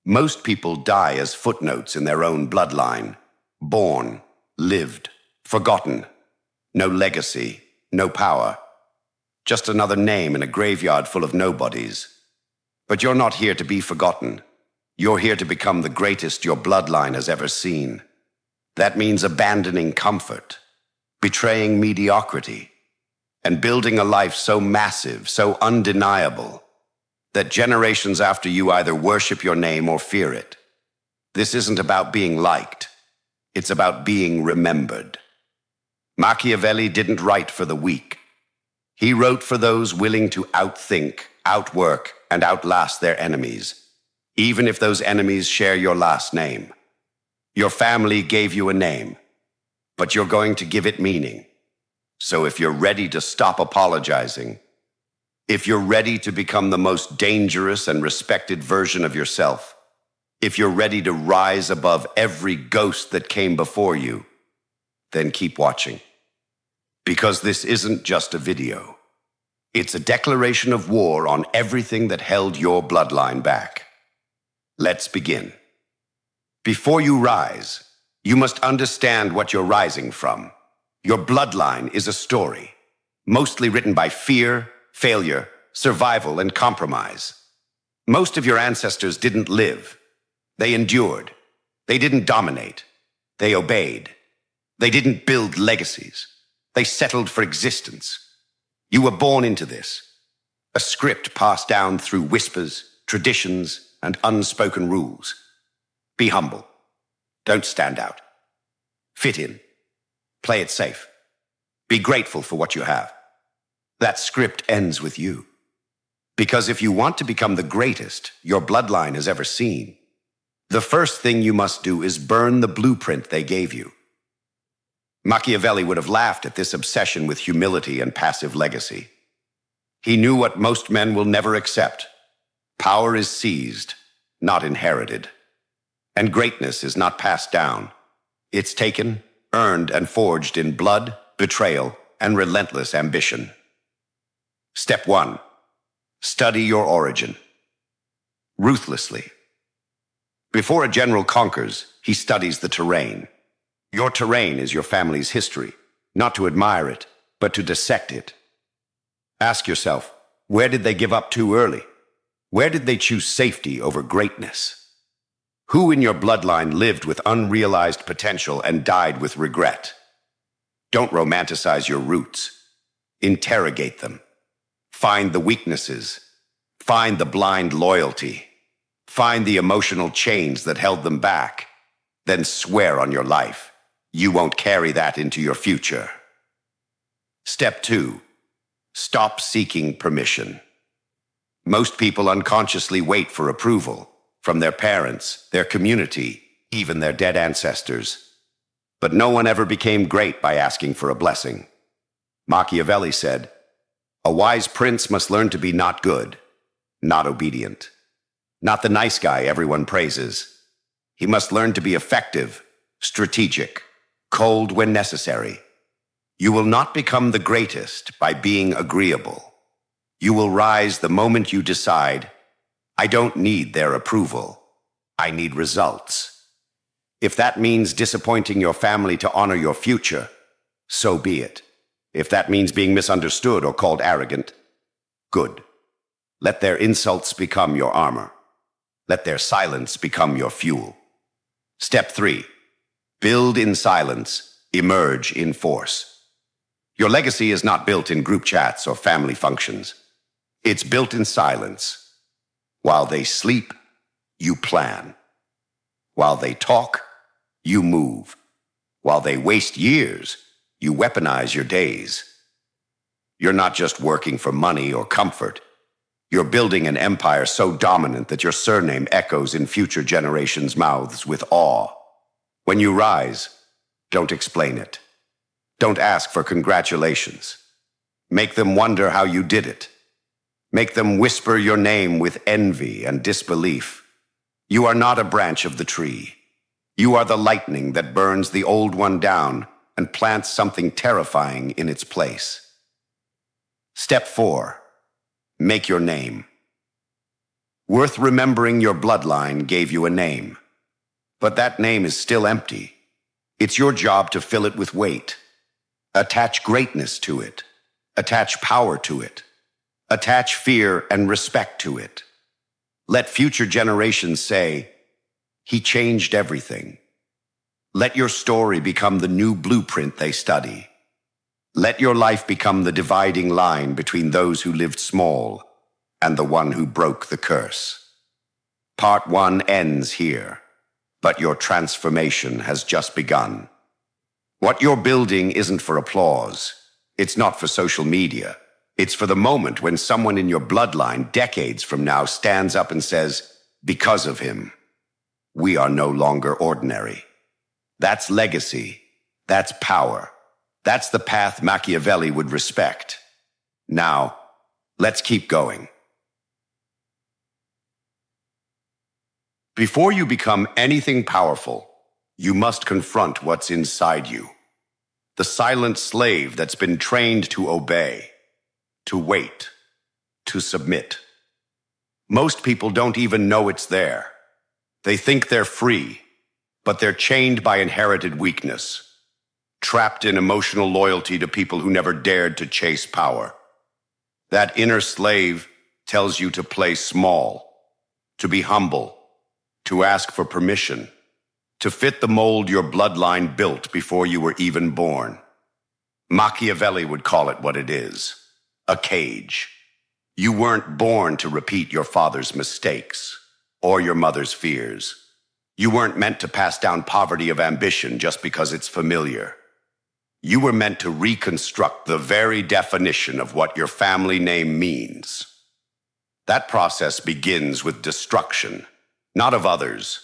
Most people die as footnotes in their own bloodline. Born, lived, forgotten. No legacy, no power. Just another name in a graveyard full of nobodies. But you're not here to be forgotten. You're here to become the greatest your bloodline has ever seen. That means abandoning comfort, betraying mediocrity, and building a life so massive, so undeniable, that generations after you either worship your name or fear it. This isn't about being liked. It's about being remembered. Machiavelli didn't write for the weak. He wrote for those willing to outthink, outwork, and outlast their enemies, even if those enemies share your last name. Your family gave you a name, but you're going to give it meaning. So if you're ready to stop apologizing, if you're ready to become the most dangerous and respected version of yourself, if you're ready to rise above every ghost that came before you, then keep watching. Because this isn't just a video. It's a declaration of war on everything that held your bloodline back. Let's begin. Before you rise, you must understand what you're rising from. Your bloodline is a story, mostly written by fear, failure, survival, and compromise. Most of your ancestors didn't live. They endured. They didn't dominate. They obeyed. They didn't build legacies. They settled for existence. You were born into this, a script passed down through whispers, traditions, and unspoken rules. Be humble. Don't stand out. Fit in. Play it safe. Be grateful for what you have. That script ends with you. Because if you want to become the greatest your bloodline has ever seen, the first thing you must do is burn the blueprint they gave you. Machiavelli would have laughed at this obsession with humility and passive legacy. He knew what most men will never accept. Power is seized, not inherited. And greatness is not passed down. It's taken, earned, and forged in blood, betrayal, and relentless ambition. Step 1. Study your origin. Ruthlessly. Before a general conquers, he studies the terrain. Your terrain is your family's history, not to admire it, but to dissect it. Ask yourself, where did they give up too early? Where did they choose safety over greatness? Who in your bloodline lived with unrealized potential and died with regret? Don't romanticize your roots. Interrogate them. Find the weaknesses. Find the blind loyalty. Find the emotional chains that held them back. Then swear on your life. You won't carry that into your future. Step 2. Stop seeking permission. Most people unconsciously wait for approval from their parents, their community, even their dead ancestors. But no one ever became great by asking for a blessing. Machiavelli said, "A wise prince must learn to be not good, not obedient, not the nice guy everyone praises. He must learn to be effective, strategic, cold when necessary. You will not become the greatest by being agreeable. You will rise the moment you decide, I don't need their approval. I need results. If that means disappointing your family to honor your future, so be it. If that means being misunderstood or called arrogant, good. Let their insults become your armor. Let their silence become your fuel. Step 3. Build in silence, emerge in force. Your legacy is not built in group chats or family functions. It's built in silence. While they sleep, you plan. While they talk, you move. While they waste years, you weaponize your days. You're not just working for money or comfort. You're building an empire so dominant that your surname echoes in future generations' mouths with awe. When you rise, don't explain it. Don't ask for congratulations. Make them wonder how you did it. Make them whisper your name with envy and disbelief. You are not a branch of the tree. You are the lightning that burns the old one down and plants something terrifying in its place. Step 4. Make your name. Worth remembering your bloodline gave you a name. But that name is still empty. It's your job to fill it with weight. Attach greatness to it. Attach power to it. Attach fear and respect to it. Let future generations say, "He changed everything." Let your story become the new blueprint they study. Let your life become the dividing line between those who lived small and the one who broke the curse. Part 1 ends here, but your transformation has just begun. What you're building isn't for applause. It's not for social media. It's for the moment when someone in your bloodline decades from now stands up and says, "Because of him, we are no longer ordinary." That's legacy. That's power. That's the path Machiavelli would respect. Now, let's keep going. Before you become anything powerful, you must confront what's inside you. The silent slave that's been trained to obey, to wait, to submit. Most people don't even know it's there. They think they're free, but they're chained by inherited weakness, trapped in emotional loyalty to people who never dared to chase power. That inner slave tells you to play small, to be humble, to ask for permission, to fit the mold your bloodline built before you were even born. Machiavelli would call it what it is, a cage. You weren't born to repeat your father's mistakes or your mother's fears. You weren't meant to pass down poverty of ambition just because it's familiar. You were meant to reconstruct the very definition of what your family name means. That process begins with destruction, not of others,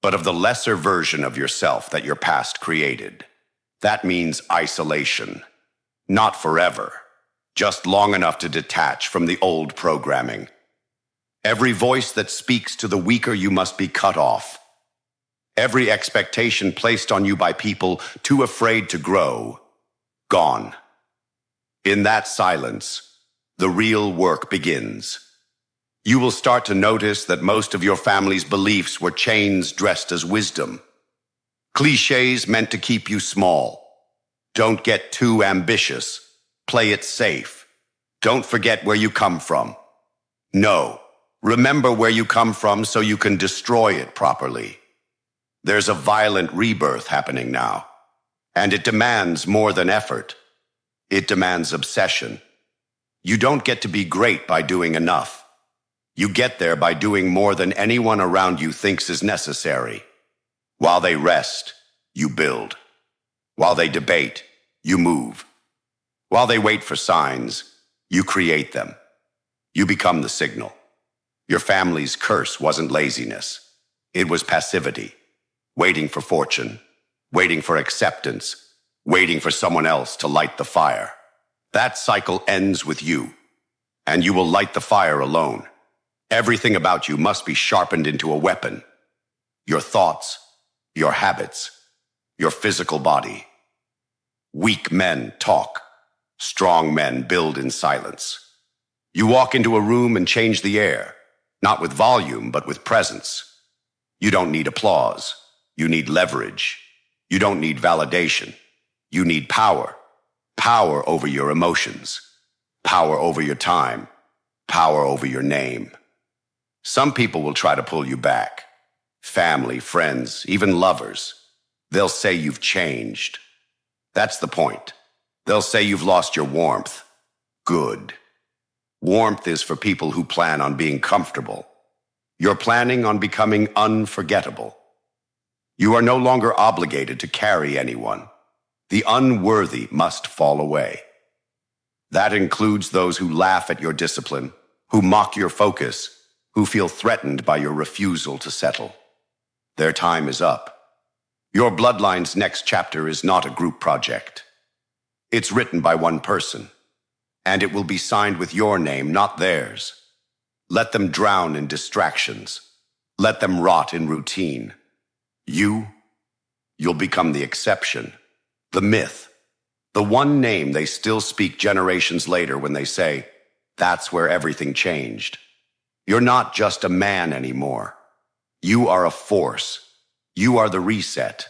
but of the lesser version of yourself that your past created. That means isolation. Not forever, just long enough to detach from the old programming. Every voice that speaks to the weaker you must be cut off. Every expectation placed on you by people too afraid to grow, gone. In that silence, the real work begins. You will start to notice that most of your family's beliefs were chains dressed as wisdom. Clichés meant to keep you small. Don't get too ambitious. Play it safe. Don't forget where you come from. No, remember where you come from so you can destroy it properly. There's a violent rebirth happening now, and it demands more than effort. It demands obsession. You don't get to be great by doing enough. You get there by doing more than anyone around you thinks is necessary. While they rest, you build. While they debate, you move. While they wait for signs, you create them. You become the signal. Your family's curse wasn't laziness. It was passivity. Waiting for fortune, waiting for acceptance, waiting for someone else to light the fire. That cycle ends with you, and you will light the fire alone. Everything about you must be sharpened into a weapon. Your thoughts, your habits, your physical body. Weak men talk. Strong men build in silence. You walk into a room and change the air, not with volume, but with presence. You don't need applause. You need leverage. You don't need validation. You need power. Power over your emotions. Power over your time. Power over your name. Some people will try to pull you back. Family, friends, even lovers. They'll say you've changed. That's the point. They'll say you've lost your warmth. Good. Warmth is for people who plan on being comfortable. You're planning on becoming unforgettable. You are no longer obligated to carry anyone. The unworthy must fall away. That includes those who laugh at your discipline, who mock your focus, who feel threatened by your refusal to settle. Their time is up. Your bloodline's next chapter is not a group project. It's written by one person, and it will be signed with your name, not theirs. Let them drown in distractions. Let them rot in routine. You'll become the exception, the myth, the one name they still speak generations later when they say, "That's where everything changed." You're not just a man anymore. You are a force. You are the reset.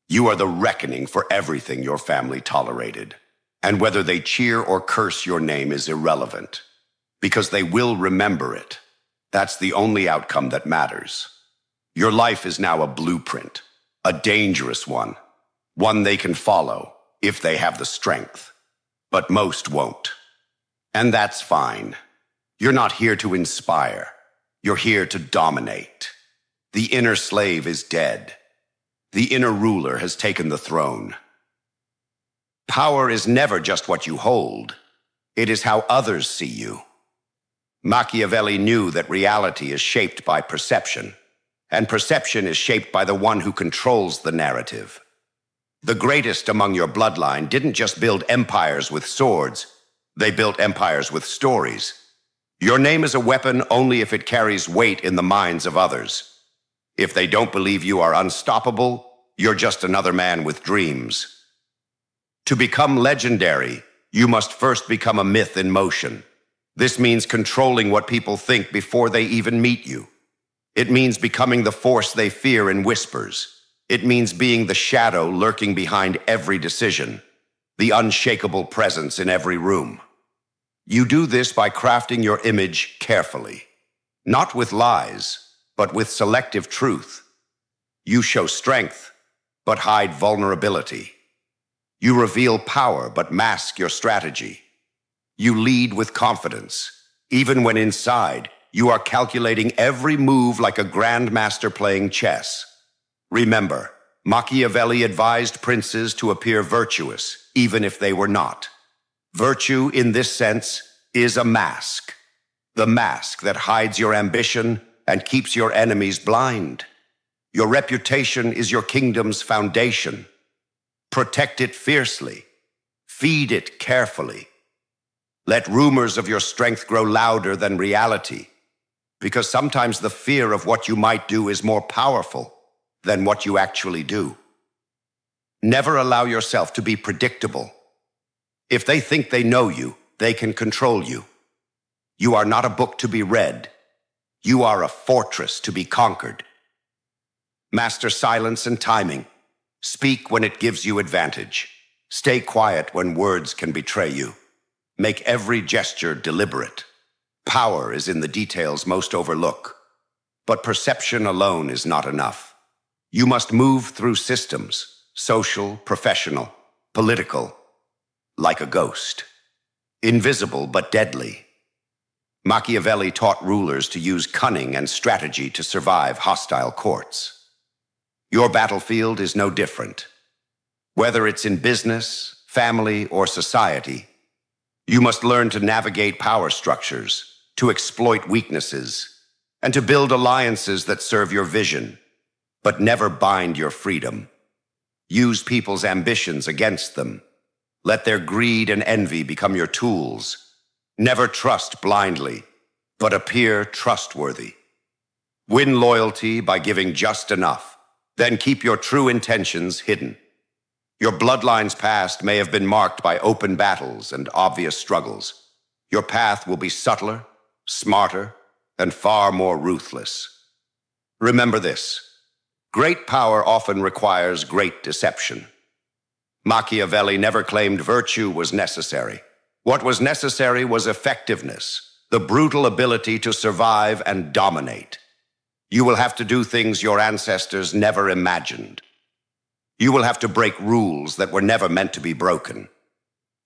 You are the reckoning for everything your family tolerated. And whether they cheer or curse your name is irrelevant, because they will remember it. That's the only outcome that matters. Your life is now a blueprint, a dangerous one they can follow if they have the strength. But most won't. And that's fine. You're not here to inspire. You're here to dominate. The inner slave is dead. The inner ruler has taken the throne. Power is never just what you hold. It is how others see you. Machiavelli knew that reality is shaped by perception, and perception is shaped by the one who controls the narrative. The greatest among your bloodline didn't just build empires with swords, they built empires with stories. Your name is a weapon only if it carries weight in the minds of others. If they don't believe you are unstoppable, you're just another man with dreams. To become legendary, you must first become a myth in motion. This means controlling what people think before they even meet you. It means becoming the force they fear in whispers. It means being the shadow lurking behind every decision, the unshakable presence in every room. You do this by crafting your image carefully, not with lies, but with selective truth. You show strength, but hide vulnerability. You reveal power, but mask your strategy. You lead with confidence, even when inside you are calculating every move like a grandmaster playing chess. Remember, Machiavelli advised princes to appear virtuous, even if they were not. Virtue, in this sense, is a mask. The mask that hides your ambition and keeps your enemies blind. Your reputation is your kingdom's foundation. Protect it fiercely. Feed it carefully. Let rumors of your strength grow louder than reality, because sometimes the fear of what you might do is more powerful than what you actually do. Never allow yourself to be predictable. If they think they know you, they can control you. You are not a book to be read. You are a fortress to be conquered. Master silence and timing. Speak when it gives you advantage. Stay quiet when words can betray you. Make every gesture deliberate. Power is in the details most overlook. But perception alone is not enough. You must move through systems, social, professional, political, like a ghost. Invisible but deadly. Machiavelli taught rulers to use cunning and strategy to survive hostile courts. Your battlefield is no different. Whether it's in business, family, or society, you must learn to navigate power structures, to exploit weaknesses, and to build alliances that serve your vision, but never bind your freedom. Use people's ambitions against them. Let their greed and envy become your tools. Never trust blindly, but appear trustworthy. Win loyalty by giving just enough, then keep your true intentions hidden. Your bloodline's past may have been marked by open battles and obvious struggles. Your path will be subtler, smarter, and far more ruthless. Remember this: great power often requires great deception. Machiavelli never claimed virtue was necessary. What was necessary was effectiveness, the brutal ability to survive and dominate. You will have to do things your ancestors never imagined. You will have to break rules that were never meant to be broken.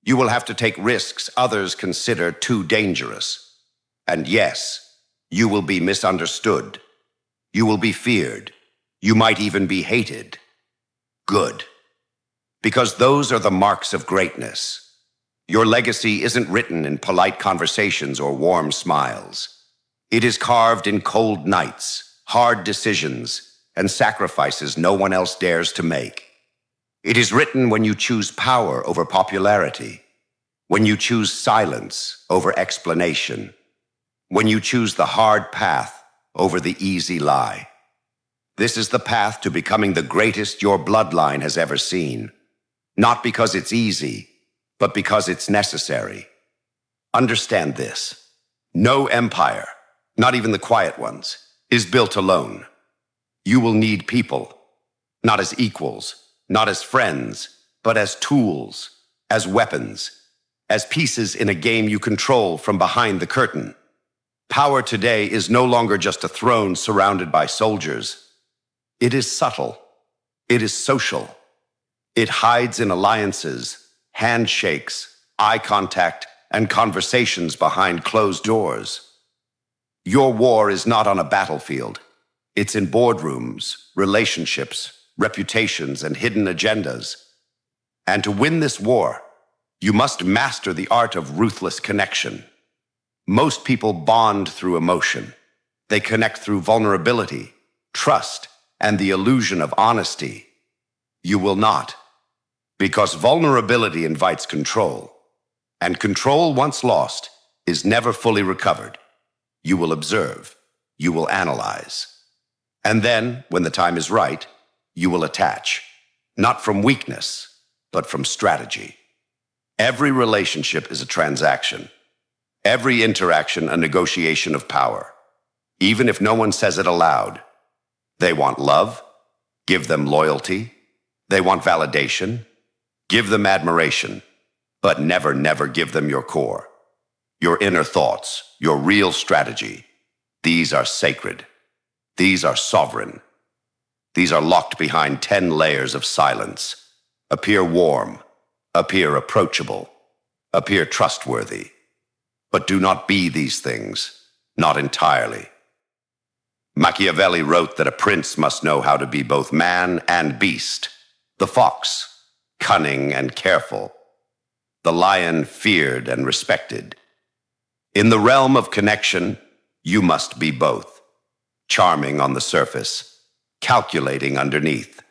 You will have to take risks others consider too dangerous. And yes, you will be misunderstood. You will be feared. You might even be hated. Good. Because those are the marks of greatness. Your legacy isn't written in polite conversations or warm smiles. It is carved in cold nights, hard decisions, and sacrifices no one else dares to make. It is written when you choose power over popularity, when you choose silence over explanation, when you choose the hard path over the easy lie. This is the path to becoming the greatest your bloodline has ever seen. Not because it's easy, but because it's necessary. Understand this: no empire, not even the quiet ones, is built alone. You will need people, not as equals, not as friends, but as tools, as weapons, as pieces in a game you control from behind the curtain. Power today is no longer just a throne surrounded by soldiers. It is subtle. It is social. It hides in alliances, handshakes, eye contact, and conversations behind closed doors. Your war is not on a battlefield. It's in boardrooms, relationships, reputations, and hidden agendas. And to win this war, you must master the art of ruthless connection. Most people bond through emotion. They connect through vulnerability, trust, and the illusion of honesty. You will not, because vulnerability invites control, and control once lost is never fully recovered. You will observe, you will analyze, and then, when the time is right, you will attach, not from weakness, but from strategy. Every relationship is a transaction. Every interaction a negotiation of power. Even if no one says it aloud. They want love, give them loyalty. They want validation, give them admiration. But never, never give them your core. Your inner thoughts, your real strategy. These are sacred. These are sovereign. These are locked behind 10 layers of silence. Appear warm, appear approachable, appear trustworthy. But do not be these things, not entirely. Machiavelli wrote that a prince must know how to be both man and beast. The fox, cunning and careful. The lion, feared and respected. In the realm of connection, you must be both. Charming on the surface, calculating underneath.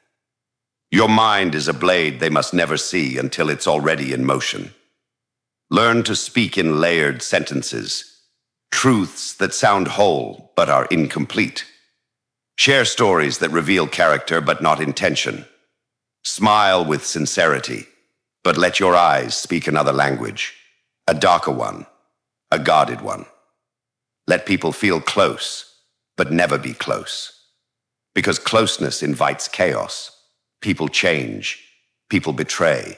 Your mind is a blade they must never see until it's already in motion. Learn to speak in layered sentences, truths that sound whole but are incomplete. Share stories that reveal character but not intention. Smile with sincerity, but let your eyes speak another language, a darker one, a guarded one. Let people feel close, but never be close. Because closeness invites chaos. People change, people betray.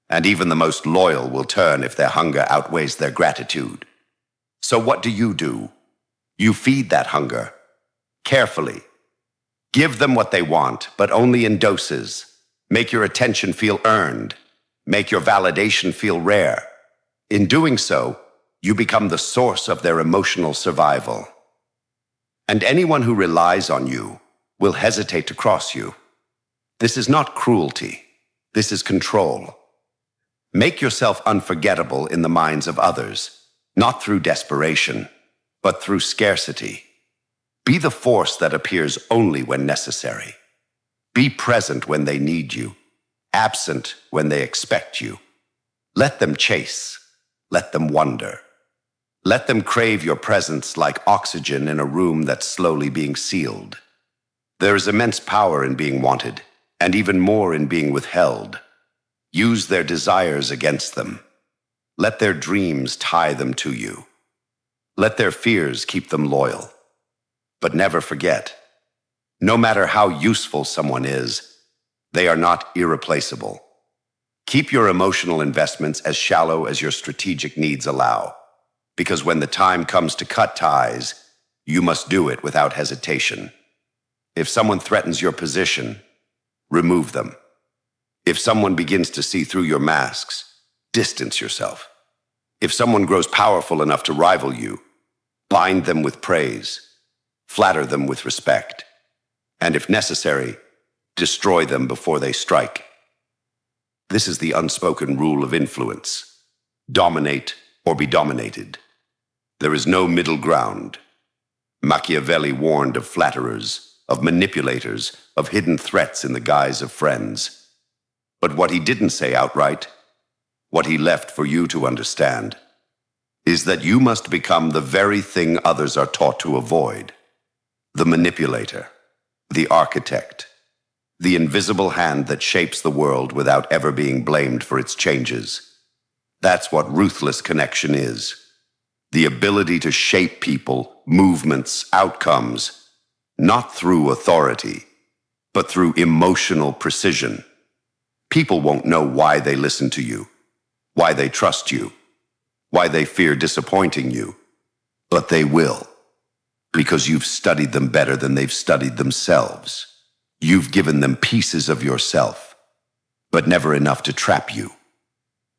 And even the most loyal will turn if their hunger outweighs their gratitude. So what do? You feed that hunger, carefully. Give them what they want, but only in doses. Make your attention feel earned. Make your validation feel rare. In doing so, you become the source of their emotional survival. And anyone who relies on you will hesitate to cross you. This is not cruelty. This is control. Make yourself unforgettable in the minds of others, not through desperation, but through scarcity. Be the force that appears only when necessary. Be present when they need you, absent when they expect you. Let them chase. Let them wonder. Let them crave your presence like oxygen in a room that's slowly being sealed. There is immense power in being wanted, and even more in being withheld. Use their desires against them. Let their dreams tie them to you. Let their fears keep them loyal. But never forget, no matter how useful someone is, they are not irreplaceable. Keep your emotional investments as shallow as your strategic needs allow, because when the time comes to cut ties, you must do it without hesitation. If someone threatens your position, remove them. If someone begins to see through your masks, distance yourself. If someone grows powerful enough to rival you, bind them with praise, flatter them with respect, and if necessary, destroy them before they strike. This is the unspoken rule of influence. Dominate or be dominated. There is no middle ground. Machiavelli warned of flatterers, of manipulators, of hidden threats in the guise of friends. But what he didn't say outright, what he left for you to understand, is that you must become the very thing others are taught to avoid. The manipulator, the architect, the invisible hand that shapes the world without ever being blamed for its changes. That's what ruthless connection is. The ability to shape people movements, outcomes, not through authority, but through emotional precision. People won't know why they listen to you, why they trust you, why they fear disappointing you, but they will, because you've studied them better than they've studied themselves. You've given them pieces of yourself, but never enough to trap you.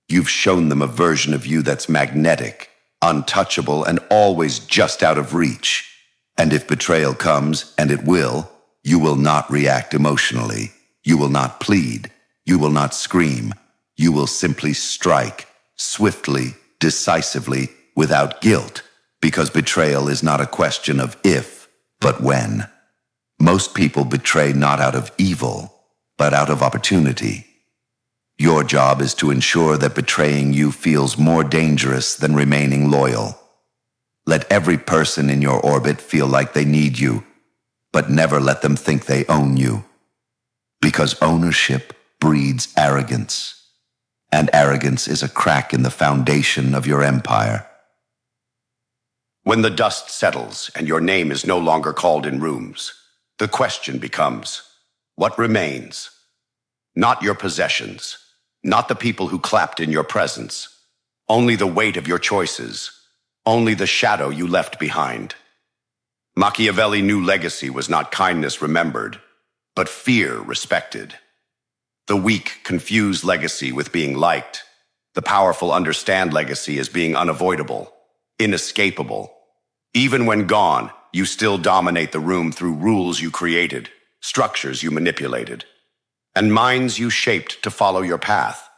You've shown them a version of you that's magnetic, untouchable, and always just out of reach. And if betrayal comes, and it will, you will not react emotionally. You will not plead. You will not scream. You will simply strike, swiftly, decisively, without guilt, because betrayal is not a question of if, but when. Most people betray not out of evil, but out of opportunity. Your job is to ensure that betraying you feels more dangerous than remaining loyal. Let every person in your orbit feel like they need you, but never let them think they own you. Because ownership breeds arrogance, and arrogance is a crack in the foundation of your empire. When the dust settles and your name is no longer called in rooms, the question becomes, what remains? Not your possessions, not the people who clapped in your presence, only the weight of your choices, only the shadow you left behind. Machiavelli knew legacy was not kindness remembered, but fear respected. The weak confuse legacy with being liked. The powerful understand legacy as being unavoidable, inescapable. Even when gone, you still dominate the room through rules you created, structures you manipulated, and minds you shaped to follow your path,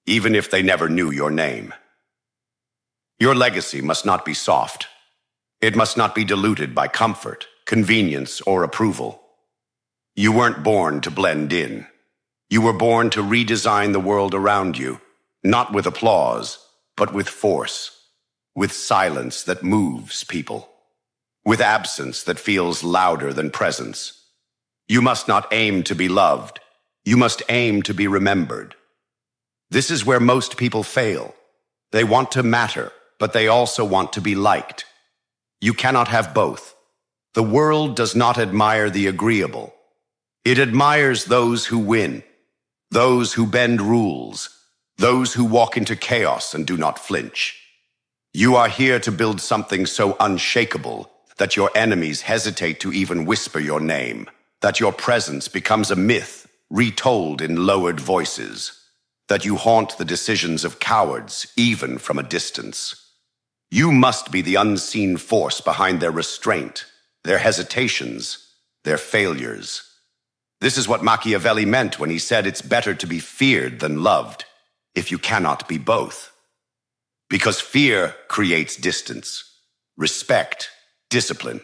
even if they never knew your name. Your legacy must not be soft. It must not be diluted by comfort, convenience, or approval. You weren't born to blend in. You were born to redesign the world around you, not with applause, but with force, with silence that moves people, with absence that feels louder than presence. You must not aim to be loved. You must aim to be remembered. This is where most people fail. They want to matter, but they also want to be liked. You cannot have both. The world does not admire the agreeable. It admires those who win, those who bend rules, those who walk into chaos and do not flinch. You are here to build something so unshakable that your enemies hesitate to even whisper your name, that your presence becomes a myth retold in lowered voices, that you haunt the decisions of cowards even from a distance. You must be the unseen force behind their restraint, their hesitations, their failures. This is what Machiavelli meant when he said it's better to be feared than loved, if you cannot be both. Because fear creates distance, respect, discipline.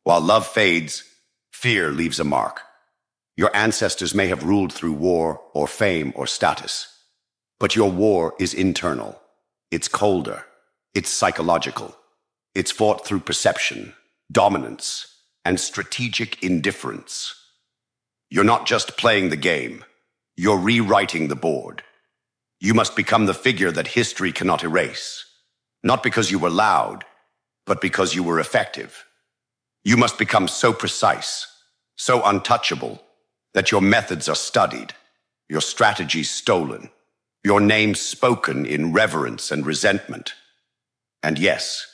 While love fades, fear leaves a mark. Your ancestors may have ruled through war or fame or status, but your war is internal. It's colder. It's psychological. It's fought through perception, dominance, and strategic indifference. You're not just playing the game. You're rewriting the board. You must become the figure that history cannot erase, not because you were loud, but because you were effective. You must become so precise, so untouchable, that your methods are studied, your strategies stolen, your name spoken in reverence and resentment. And yes,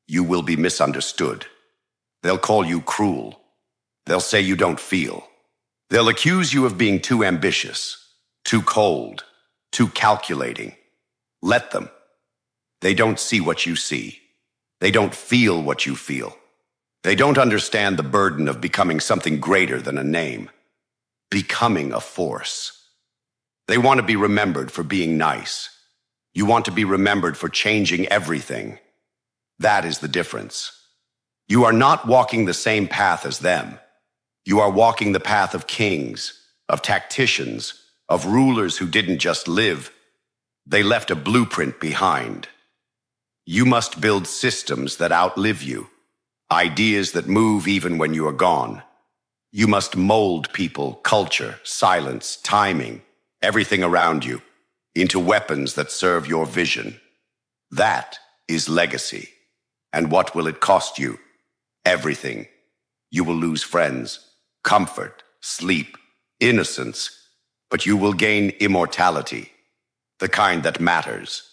you will be misunderstood. They'll call you cruel. They'll say you don't feel. They'll accuse you of being too ambitious, too cold, too calculating. Let them. They don't see what you see. They don't feel what you feel. They don't understand the burden of becoming something greater than a name, becoming a force. They want to be remembered for being nice. You want to be remembered for changing everything. That is the difference. You are not walking the same path as them. You are walking the path of kings, of tacticians, of rulers who didn't just live. They left a blueprint behind. You must build systems that outlive you, ideas that move even when you are gone. You must mold people, culture, silence, timing, everything around you, into weapons that serve your vision. That is legacy. And what will it cost you? Everything. You will lose friends, comfort, sleep, innocence, but you will gain immortality, the kind that matters.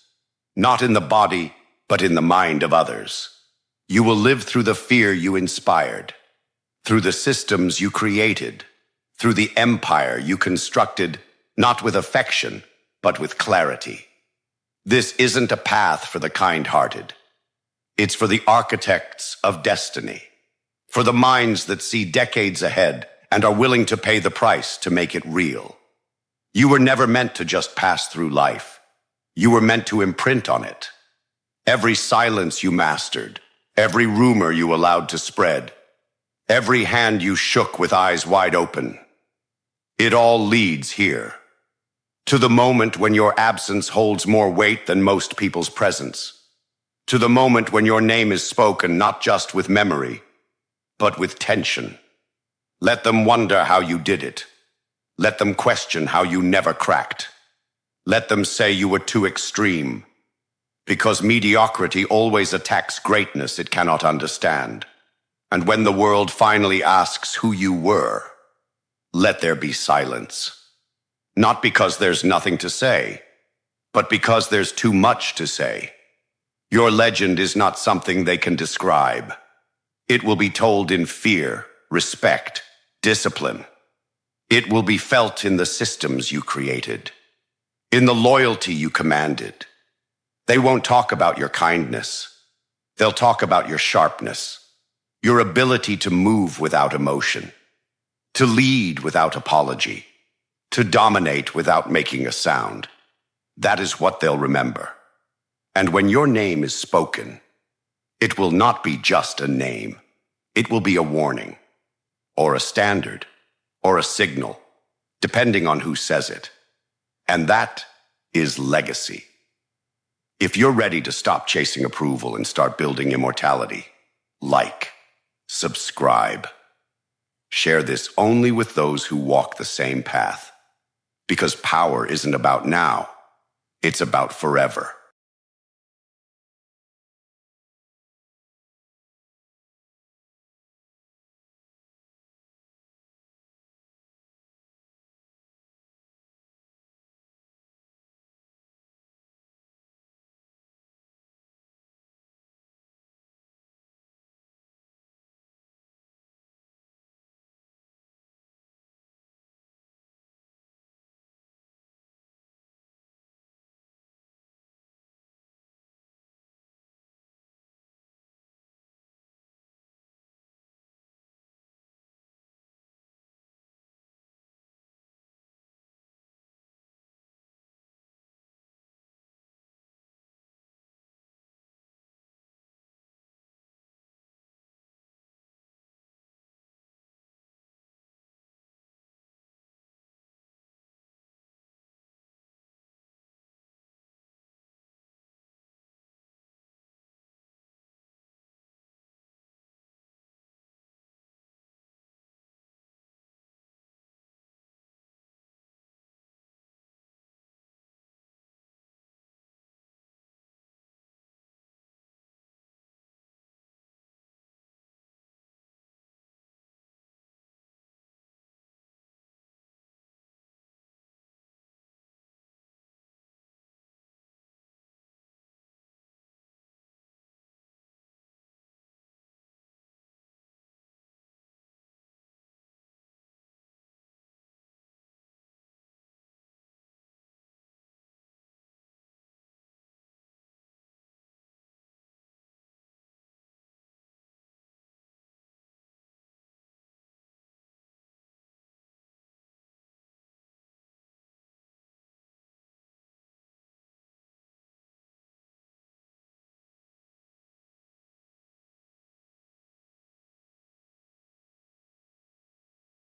Not in the body, but in the mind of others. You will live through the fear you inspired, through the systems you created, through the empire you constructed, not with affection, but with clarity. This isn't a path for the kind-hearted. It's for the architects of destiny, for the minds that see decades ahead and are willing to pay the price to make it real. You were never meant to just pass through life. You were meant to imprint on it. Every silence you mastered, every rumor you allowed to spread, every hand you shook with eyes wide open, it all leads here, to the moment when your absence holds more weight than most people's presence, to the moment when your name is spoken not just with memory, but with tension. Let them wonder how you did it. Let them question how you never cracked. Let them say you were too extreme, because mediocrity always attacks greatness it cannot understand. And when the world finally asks who you were, let there be silence. Not because there's nothing to say, but because there's too much to say. Your legend is not something they can describe. It will be told in fear, respect, discipline. It will be felt in the systems you created, in the loyalty you commanded. They won't talk about your kindness. They'll talk about your sharpness, your ability to move without emotion, to lead without apology, to dominate without making a sound. That is what they'll remember. And when your name is spoken, it will not be just a name. It will be a warning, or a standard, or a signal, depending on who says it. And that is legacy. If you're ready to stop chasing approval and start building immortality, like, subscribe. Share this only with those who walk the same path. Because power isn't about now, it's about forever.